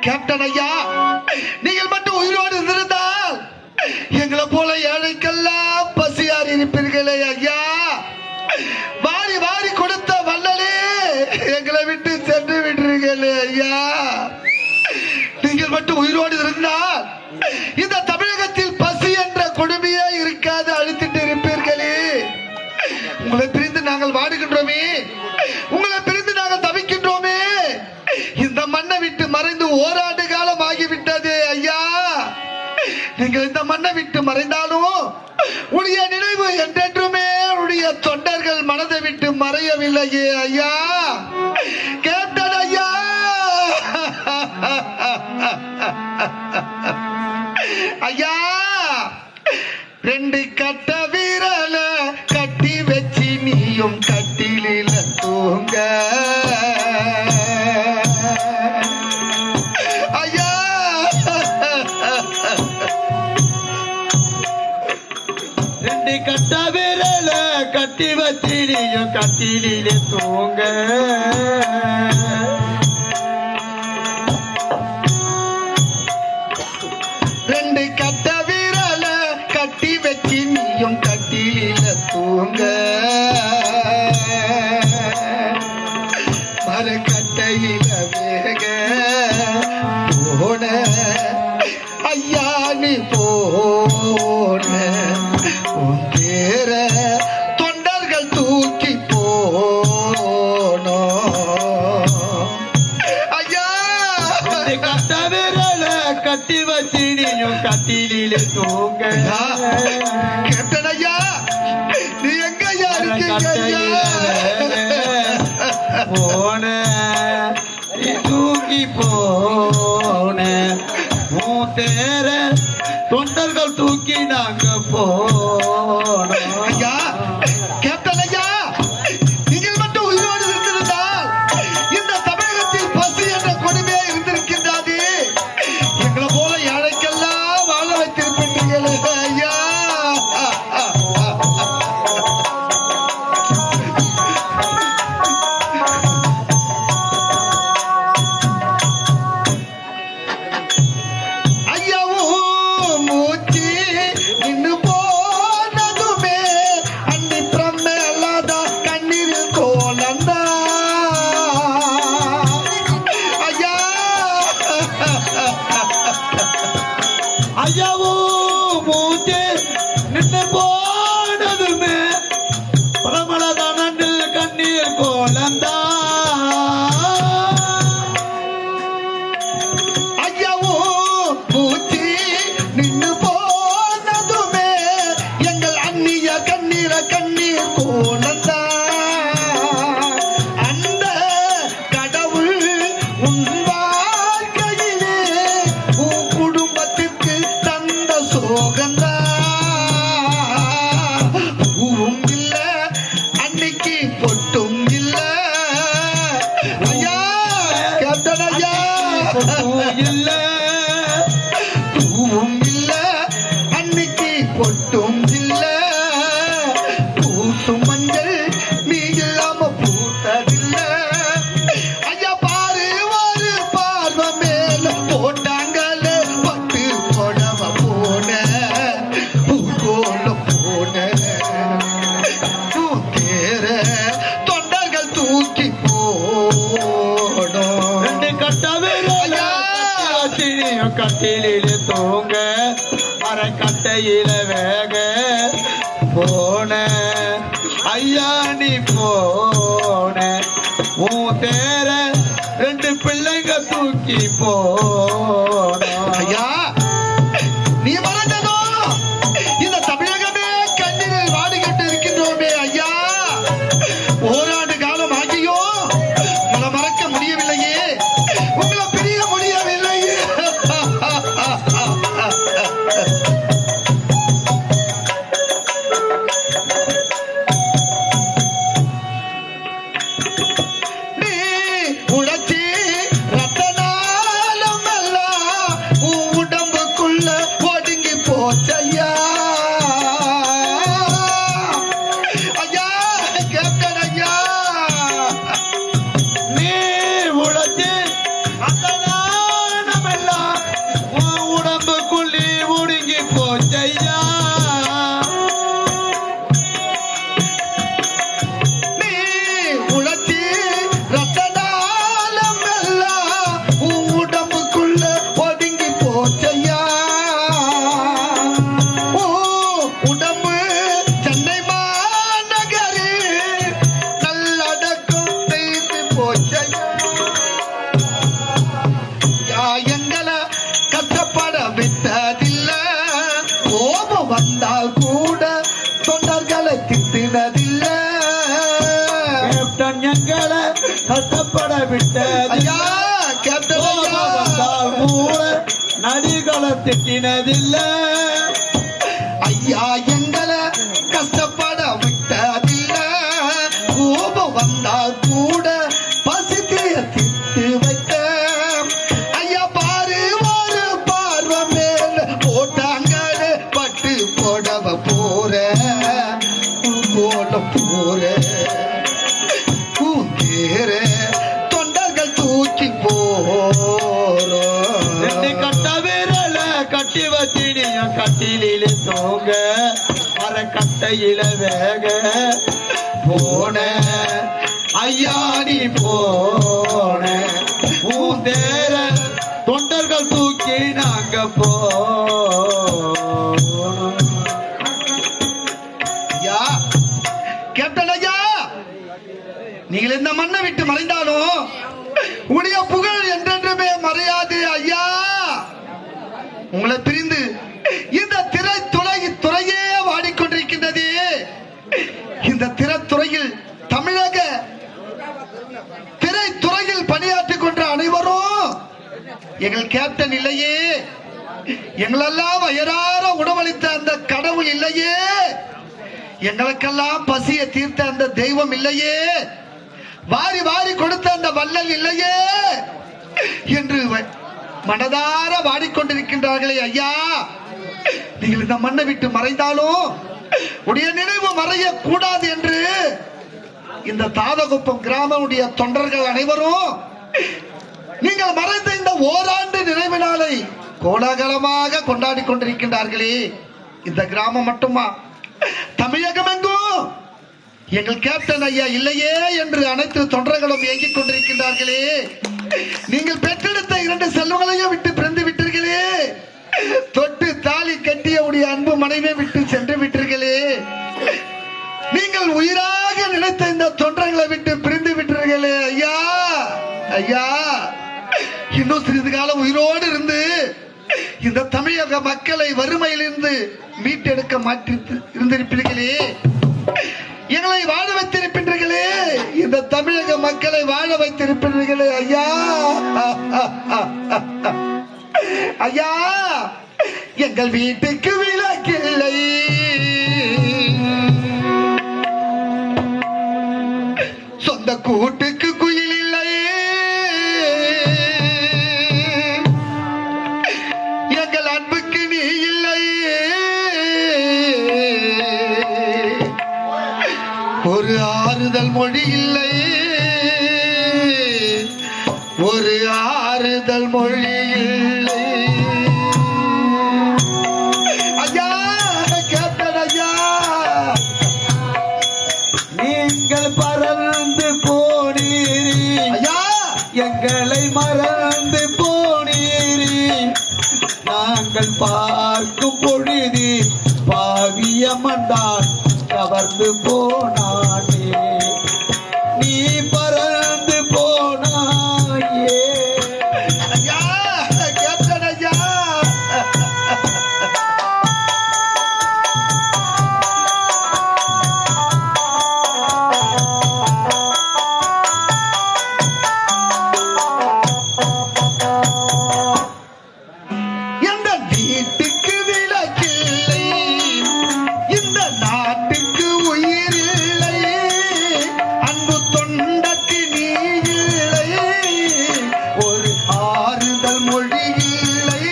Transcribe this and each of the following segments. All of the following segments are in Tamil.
கேப்டன் ஐயா, நீங்கள் மட்டும் உயிரோடு இருந்திருந்தால் எங்களை போல ஏழைக்கெல்லாம் பசியார் இருப்பீர்களே ஐயா. வாரி வாரி கொடுத்த வல்லலே எங்களை விட்டு சென்று விடுறீர்களே ஐயா. நீங்கள் மட்டும் உயிரோடு இருந்தால் இந்த தமிழகத்தில் பசி என்ற கொடுமையே இருக்காது, அழித்துட்டு இருப்பீர்களே. உங்களை பிரிந்து நாங்கள் வாடுகின்றோமே, உங்களை பிரிந்து நாங்கள் தவிக்கின்றோமே. இந்த மண்ணை விட்டு மறைந்து ஓராண்டு காலம் ஆகிவிட்டது ஐயா. நீங்கள் இந்த மண்ணை விட்டு மறைந்தாலும் உடைய நினைவு என்றென்றுமே உடைய தொண்டர்கள் மனதை விட்டு மறையவில்லையே ஐயா. கேப்டன் ஐயா, ஐயா, ரெண்டு கட்ட வீரல கட்டி வச்சு நீயும் கட்டிலில தூங்க ஐயா. ரெண்டு கட்ட வீரல கட்டி வச்சு நீயும் கட்டிலில தூங்க. ரெண்டு கட்ட வீரல கட்டி வச்சு நீயும் கட்டிலில தூங்க. மரக்கட்டையில வேக போன ஐயா நீ போன உன் பேர தொண்டர்கள் தூக்கி போனோ ஐயா. கட்ட விரல கட்டி வச்சு நீயும் கட்டிலில தூங்க. கேப்டன் ஐயா, நீ எங்க ஐயா இருக்கீங்க ஐயா? போன தூக்கி போன உன் தேர தொண்டர்கள் தூக்கி நாங்க போனோம். ஐயா, கேப்டன் ஐயா, நீங்கள் மட்டும் உயிரோடு இருந்திருந்தால் இந்த தமிழகத்தில் பசி என்ற கொடுமையே இருந்திருக்கின்றது. எங்களை போல ஏழைக்கெல்லாம் வாழ வைத்திருப்பீர்கள் ஐயா. ஐயாவும் மூச்சு நின்னு போனதுமே அன்னிப்புறம் மேலாதா கண்ணீர் கோலந்தா ஐயா. ஐயாவோ மூச்சு நின்று போனதுமே பிரமலதானண்டில் கண்ணீர் கோலந்தா. ஐயாவும் மூச்சு நின்னு போனதுமே எங்கள் அந்நிய கண்ணீர் கோலந்தா. அந்த கடவுள் உன் வாழ்க்கையிலே உன் குடும்பத்திற்கு தந்த சோகந்தா. பூவும் இல்ல அன்னைக்கு பொட்டும் இல்ல ஐயா. கேப்டன் ஐயா, இல்ல பூவும் இல்ல அன்னைக்கு பொட்டும் இல்ல. பூசும் மஞ்சள் நீ இல்லாம பூத்ததில்ல ஐயா. பாரு ஒரு பார்வை மேல போட்டாங்கல்ல பட்டு புடவ போன பூகோள போன தேர தொண்டர்கள் தூக்கி போனோம். ரெண்டு கட்ட விரல கட்டிலில தூங்க மரக்கட்டையில வேக போன ஐயா நீ போன உன் தேர ரெண்டு பிள்ளைங்க தூக்கி போன. ஐயா, நீ மறந்ததோ இந்த தமிழகமே கண்ணீரில் வாடிக்கிட்டு இருக்கின்றோமே ஐயா. ஓராண்டு காலம் ஆகியோ உங்களை மறக்க முடியவில்லையே, உங்களை பிரிய முடியவில்லையே. நீ உழைச்சி ரத்தனாலும் எல்லாம் போச்சையா எங்களை கஷ்டப்பட விட்டதில்ல கோபம் வந்தால் கூட தொண்டர்களை திட்டினதில்ல கேப்டன் எங்களை கஷ்டப்பட விட்டதில்லை கேப்டன் ஐயா வந்தால் கூட நடிகளை திட்டினதில்லை ஐயா எங்களை கஷ்டப்பட விட்டதில்ல கோபம் வந்தால் கூட பசித்திய திட்டு வைத்த ஐயா பாரு ஒரு பார்வை மேல போட்டாங்களே பட்டு போடவ போற போட போற கூந்தேற தொண்டர்கள் தூக்கி ரெண்டு போறோம் கட்ட விரல கட்டி வச்சினிய கட்டிலில் தூங்க மர கட்டையில வேக போன ஐயா நீ போன உன் தேர தொண்டர்கள் தூக்கி நாங்க போனோம். ஐயா கேப்டன் ஐயா நீங்கள் இந்த மண்ணை விட்டு மறைந்தாலும் உடைய புகழ் என்றென்றுமே மறையாது ஐயா உங்களை பிரிந்து இந்த துறையே வாடிக்கொண்டிருக்கின்றது இந்த திரைத்துறையில் தமிழக திரைத்துறையில் பணியாற்றிக் கொண்ட அனைவரும் எங்கள் கேப்டன் இல்லையே எங்களெல்லாம் வயறார உணவளித்த அந்த கடவுள் இல்லையே எங்களுக்கெல்லாம் பசியை தீர்த்த அந்த தெய்வம் இல்லையே வாரி வாரி கொடுத்த அந்த வள்ளல் இல்லையே என்று மனதார வாடிக்கொண்டிருக்கின்றார்களே ஐயா நீங்கள் இந்த மண்ணை விட்டு மறைந்தாலும் உடைய நினைவு மறைய கூடாது என்று இந்த தாதகுப்பம் கிராமனுடைய தொண்டர்கள் அனைவரும் நீங்கள் மறைந்த இந்த ஓராண்டு நினைவு நாளை கோலாகலமாக கொண்டாடி கொண்டிருக்கின்றார்களே இந்த கிராமம் மட்டுமா தமிழகம் எங்கும் எங்கள் கேப்டன் ஐயா இல்லையே என்று அனைத்து தொண்டர்களும் இயங்கிக் கொண்டிருக்கின்றார்களே நீங்கள் பெற்றெடுத்த 2 செல்வங்களையும் விட்டு பிறந்து விட்டீர்களே தொட்டு தாலி கட்டிய உடைய அன்பு மனைவியை விட்டு சென்று விட்டீர்களே நீங்கள் உயிராக நினைத்த இந்த தொண்டர்களை விட்டு பிரிந்து விட்டீர்களே ஐயா ஐயா இன்னும் சிறிது காலம் உயிரோடு இருந்து இந்த தமிழக மக்களை வறுமையிலிருந்து மீட்டெடுக்க மாற்றி இருந்திருப்பீர்களே எங்களை வாழ வைத்திருப்பீர்களே இந்த தமிழக மக்களை வாழ வைத்திருப்பீர்களே ஐயா ஐயா எங்கள் வீட்டுக்கு விளக்கில்லை சொந்த கூட்டுக்கு குயில் இல்லை எங்கள் அன்புக்கு நீ இல்லை ஒரு ஆறுதல் மொழி இல்லை ஒரு ஆறுதல் மொழி இல்லை ஐயா கேப்டன் ஐயா நீங்கள் பறந்து போனீரி ஐயா எங்களை மறந்து போனீரி நாங்கள் பார்க்கும் பொழுது பாவியமன்தான் கவர்ந்து போனானே நீ பறந்து போனாயே ஐயா கேப்டன் ஐயா எந்த வீட்டுக்கு விளக்கில்லை இந்த நாட்டுக்கு உயிர் இல்லை அன்பு தொண்டக்கு நீ இல்லை ஒரு ஆறுதல் மொழி இல்லை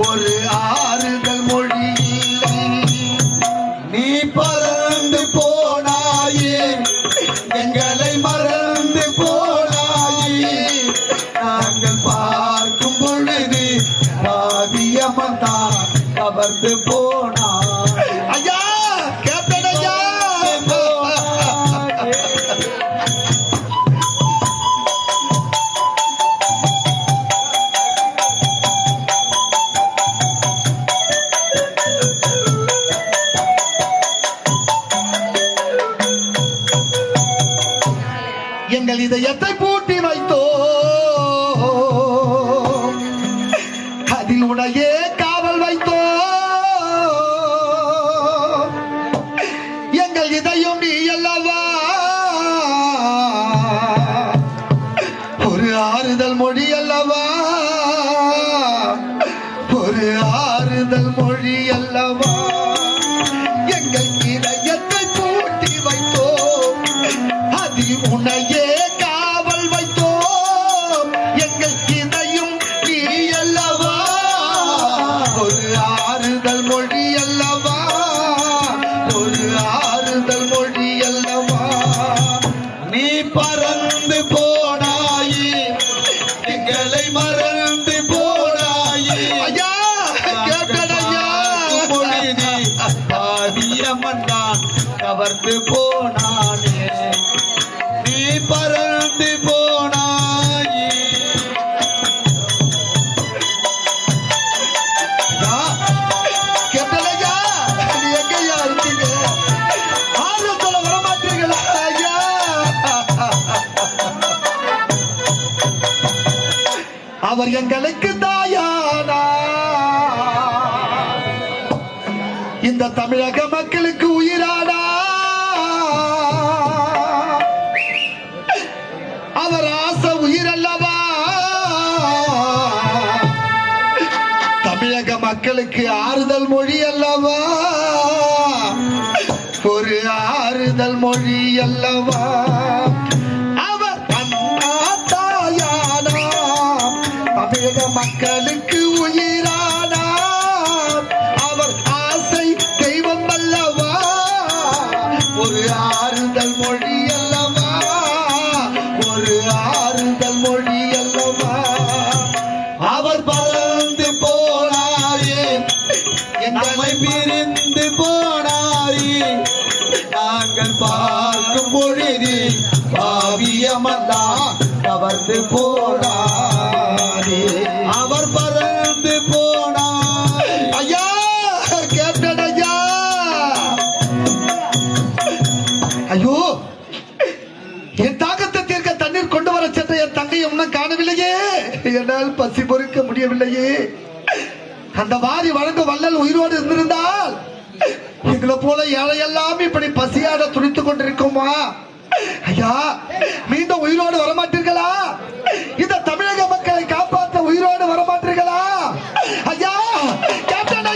ஒரு ஆறுதல் மொழி இல்லை நீ பறந்து போனாயே எங்களை மறந்து போனாயே நாங்கள் பார்க்கும் பொழுது பாவியமன்தான் கவர்ந்து போனாய் ஐயா கேப்டன் ஐயா எங்க எங்கள் இதயத்தை பூட்டி வைத்தோ அதில் உனையே காவல் வைத்தோ எங்கள் இதயம் நீ அல்லவா ஒரு ஆறுதல் மொழி அல்லவா ஒரு ஆறுதல் மொழி அல்லவா எங்கள் இதயத்தை பூட்டி வைத்தோ அதில் உன்னையே காவல் வைத்தோ எங்கள் இதயம் நீ அல்லவா ஒரு ஆறுதல் மொழி அல்லவா ஒரு ஆறுதல் மொழி அல்லவா நீ பறந்து போனாயே எங்களை மறந்து போனாயே ஐயா கேட்டடையா பொழுதி பாதியம்மன் தான் கவர்ந்து போனானே நீ பறந்து போனாயே கேட்டடையா நீ எங்கய்யா இருக்கீங்க ஆர்வத்தோட வரமாட்டீங்களா ஐயா அவர் எங்களுக்கு தாயானா இந்த தமிழக மக்களுக்கு உயிரானா அவர் ஆசை உயிர் அல்லவா தமிழக மக்களுக்கு ஆறுதல் மொழி அல்லவா ஒரு ஆறுதல் மொழி அல்லவா அவர் அண்ணா தாயானா தமிழக மக்களுக்கு உயிரானா அவர் ஆசை தெய்வம் அல்லவா ஒரு ஆறுதல் மொழி அல்லவா ஒரு ஆறுதல் மொழி அல்லவா அவர் பறந்து போனாரே நம்மை பிரிந்து போனாரே நாங்கள் பார்க்கும் பொழுது பாவியமல்லா கவர்ந்து போனாரே அவர் பறந்து போனார் ஐயா கேப்டன் ஐயா ஐயோ என் தாகத்தை தீர்க்க தண்ணீர் கொண்டு வர சென்ற என் தங்கையை இன்னும் காணவில்லையே என்னால் பசி பொறுக்க முடியவில்லையே அந்த வாரி வழங்க வள்ளல் உயிரோடு இருந்திருந்தால் எங்களை போல ஏழையெல்லாம் இப்படி பசியாட துடித்துக் கொண்டிருக்குமா ஐயா